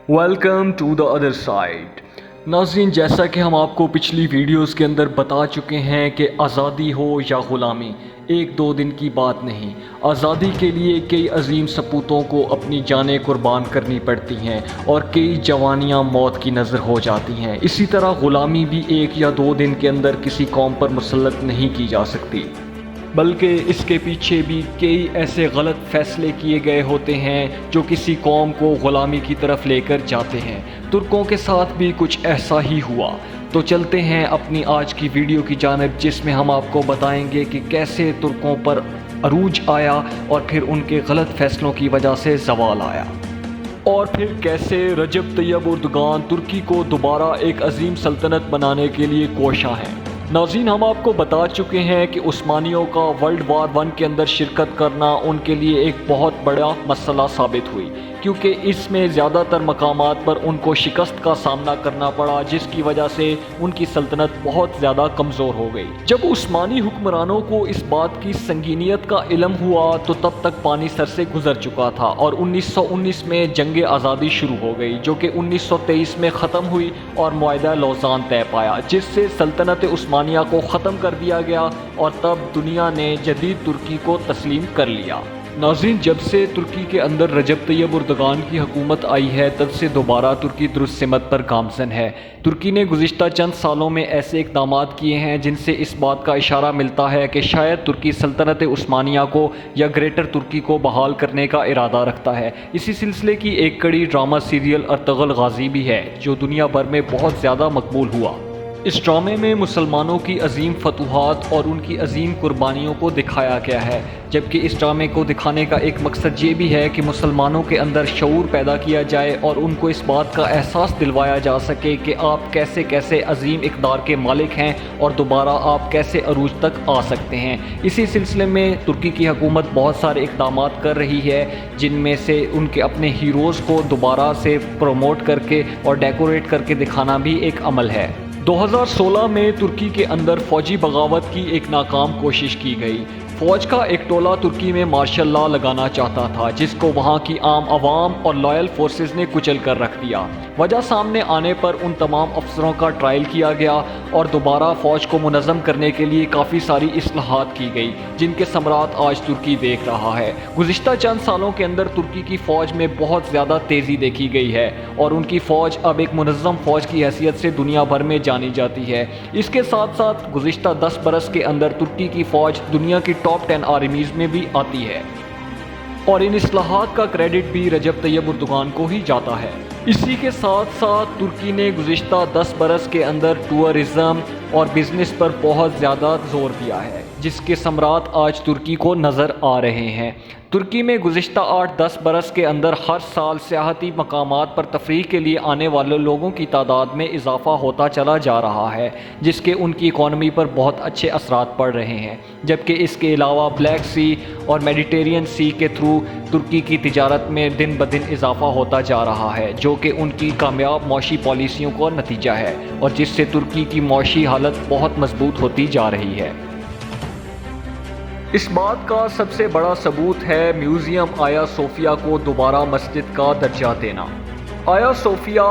Welcome to the other side. ناظرین، جیسا کہ ہم آپ کو پچھلی ویڈیوز کے اندر بتا چکے ہیں کہ آزادی ہو یا غلامی ایک دو دن کی بات نہیں۔ آزادی کے لیے کئی عظیم سپوتوں کو اپنی جانیں قربان کرنی پڑتی ہیں اور کئی جوانیاں موت کی نظر ہو جاتی ہیں۔ اسی طرح غلامی بھی ایک یا دو دن کے اندر کسی قوم پر مسلط نہیں کی جا سکتی، بلکہ اس کے پیچھے بھی کئی ایسے غلط فیصلے کیے گئے ہوتے ہیں جو کسی قوم کو غلامی کی طرف لے کر جاتے ہیں۔ ترکوں کے ساتھ بھی کچھ ایسا ہی ہوا۔ تو چلتے ہیں اپنی آج کی ویڈیو کی جانب، جس میں ہم آپ کو بتائیں گے کہ کیسے ترکوں پر عروج آیا اور پھر ان کے غلط فیصلوں کی وجہ سے زوال آیا، اور پھر کیسے رجب طیب اردگان ترکی کو دوبارہ ایک عظیم سلطنت بنانے کے لیے کوشاں ہیں۔ ناظرین، ہم آپ کو بتا چکے ہیں کہ عثمانیوں کا ورلڈ وار 1 کے اندر شرکت کرنا ان کے لیے ایک بہت بڑا مسئلہ ثابت ہوئی، کیونکہ اس میں زیادہ تر مقامات پر ان کو شکست کا سامنا کرنا پڑا، جس کی وجہ سے ان کی سلطنت بہت زیادہ کمزور ہو گئی۔ جب عثمانی حکمرانوں کو اس بات کی سنگینیت کا علم ہوا تو تب تک پانی سر سے گزر چکا تھا، اور 1919 میں جنگ آزادی شروع ہو گئی، جو کہ 1923 میں ختم ہوئی اور معاہدہ لوزان طے پایا، جس سے سلطنت عثمانیہ کو ختم کر دیا گیا، اور تب دنیا نے جدید ترکی کو تسلیم کر لیا۔ ناظرین، جب سے ترکی کے اندر رجب طیب اردگان کی حکومت آئی ہے، تب سے دوبارہ ترکی درست سمت پر گامزن ہے۔ ترکی نے گزشتہ چند سالوں میں ایسے اقدامات کیے ہیں جن سے اس بات کا اشارہ ملتا ہے کہ شاید ترکی سلطنت عثمانیہ کو یا گریٹر ترکی کو بحال کرنے کا ارادہ رکھتا ہے۔ اسی سلسلے کی ایک کڑی ڈرامہ سیریل ارطغرل غازی بھی ہے، جو دنیا بھر میں بہت زیادہ مقبول ہوا۔ اس ڈرامے میں مسلمانوں کی عظیم فتوحات اور ان کی عظیم قربانیوں کو دکھایا گیا ہے، جبکہ اس ڈرامے کو دکھانے کا ایک مقصد یہ بھی ہے کہ مسلمانوں کے اندر شعور پیدا کیا جائے اور ان کو اس بات کا احساس دلوایا جا سکے کہ آپ کیسے کیسے عظیم اقدار کے مالک ہیں اور دوبارہ آپ کیسے عروج تک آ سکتے ہیں۔ اسی سلسلے میں ترکی کی حکومت بہت سارے اقدامات کر رہی ہے، جن میں سے ان کے اپنے ہیروز کو دوبارہ سے پروموٹ کر کے اور ڈیکوریٹ کر کے دکھانا بھی ایک عمل ہے۔ 2016 میں ترکی کے اندر فوجی بغاوت کی ایک ناکام کوشش کی گئی۔ فوج کا ایک ٹولہ ترکی میں مارشل لا لگانا چاہتا تھا، جس کو وہاں کی عام عوام اور لائل فورسز نے کچل کر رکھ دیا۔ وجہ سامنے آنے پر ان تمام افسروں کا ٹرائل کیا گیا اور دوبارہ فوج کو منظم کرنے کے لیے کافی ساری اصلاحات کی گئی، جن کے ثمرات آج ترکی دیکھ رہا ہے۔ گزشتہ چند سالوں کے اندر ترکی کی فوج میں بہت زیادہ تیزی دیکھی گئی ہے، اور ان کی فوج اب ایک منظم فوج کی حیثیت سے دنیا بھر میں جانی جاتی ہے۔ اس کے ساتھ ساتھ گزشتہ 10 برس کے اندر ترکی کی فوج دنیا کی ٹاپ 10 آرمیز میں بھی آتی ہے، اور ان اصلاحات کا کریڈٹ بھی رجب طیب اردگان کو ہی جاتا ہے۔ اسی کے ساتھ ساتھ ترکی نے گزشتہ 10 برس کے اندر ٹورزم اور بزنس پر بہت زیادہ زور دیا ہے، جس کے ثمرات آج ترکی کو نظر آ رہے ہیں۔ ترکی میں گزشتہ 8-10 برس کے اندر ہر سال سیاحتی مقامات پر تفریح کے لیے آنے والے لوگوں کی تعداد میں اضافہ ہوتا چلا جا رہا ہے، جس کے ان کی اکانومی پر بہت اچھے اثرات پڑ رہے ہیں، جبکہ اس کے علاوہ بلیک سی اور میڈیٹرین سی کے تھرو ترکی کی تجارت میں دن بدن اضافہ ہوتا جا رہا ہے، جو کہ ان کی کامیاب معاشی پالیسیوں کا نتیجہ ہے، اور جس سے ترکی کی معاشی حالت بہت مضبوط ہوتی جا رہی ہے۔ اس بات کا سب سے بڑا ثبوت ہے میوزیم آیا صوفیہ کو دوبارہ مسجد کا درجہ دینا۔ آیا صوفیہ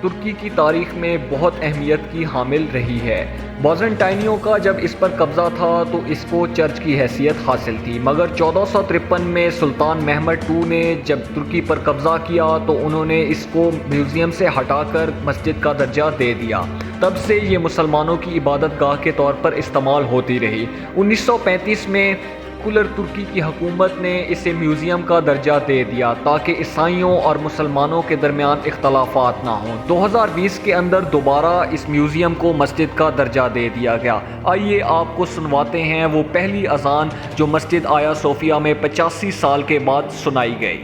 ترکی کی تاریخ میں بہت اہمیت کی حامل رہی ہے۔ بازنٹائنیوں کا جب اس پر قبضہ تھا تو اس کو چرچ کی حیثیت حاصل تھی، مگر 1453 میں سلطان محمد II نے جب ترکی پر قبضہ کیا تو انہوں نے اس کو میوزیم سے ہٹا کر مسجد کا درجہ دے دیا۔ تب سے یہ مسلمانوں کی عبادت گاہ کے طور پر استعمال ہوتی رہی۔ 1935 میں سیکولر ترکی کی حکومت نے اسے میوزیم کا درجہ دے دیا تاکہ عیسائیوں اور مسلمانوں کے درمیان اختلافات نہ ہوں۔ 2020 کے اندر دوبارہ اس میوزیم کو مسجد کا درجہ دے دیا گیا۔ آئیے آپ کو سنواتے ہیں وہ پہلی اذان جو مسجد آیا صوفیہ میں 85 سال کے بعد سنائی گئی۔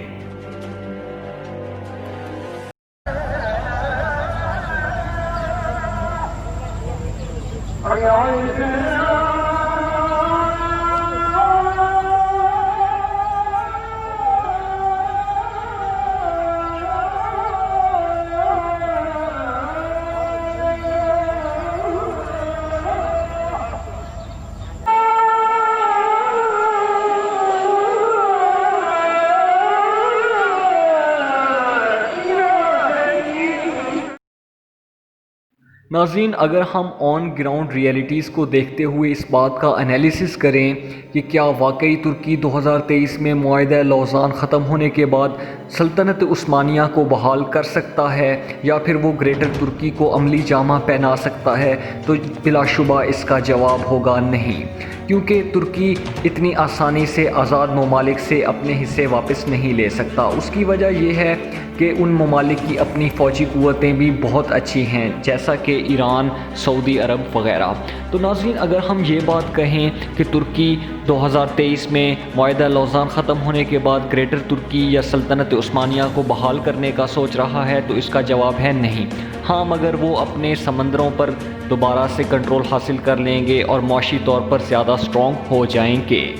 ناظرین، اگر ہم آن گراؤنڈ ریئلٹیز کو دیکھتے ہوئے اس بات کا انالیسس کریں کہ کیا واقعی ترکی 2023 میں معاہدہ لوزان ختم ہونے کے بعد سلطنت عثمانیہ کو بحال کر سکتا ہے یا پھر وہ گریٹر ترکی کو عملی جامہ پہنا سکتا ہے، تو بلا شبہ اس کا جواب ہوگا نہیں، کیونکہ ترکی اتنی آسانی سے آزاد ممالک سے اپنے حصے واپس نہیں لے سکتا۔ اس کی وجہ یہ ہے کہ ان ممالک کی اپنی فوجی قوتیں بھی بہت اچھی ہیں، جیسا کہ ایران، سعودی عرب وغیرہ۔ تو ناظرین، اگر ہم یہ بات کہیں کہ ترکی 2023 میں معاہدہ لوزان ختم ہونے کے بعد گریٹر ترکی یا سلطنت عثمانیہ کو بحال کرنے کا سوچ رہا ہے، تو اس کا جواب ہے نہیں۔ ہاں، مگر وہ اپنے سمندروں پر دوبارہ سے کنٹرول حاصل کر لیں گے اور معاشی طور پر زیادہ اسٹرانگ ہو جائیں گے۔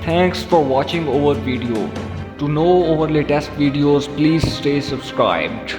Thanks for watching our video. To know our latest videos, please stay subscribed.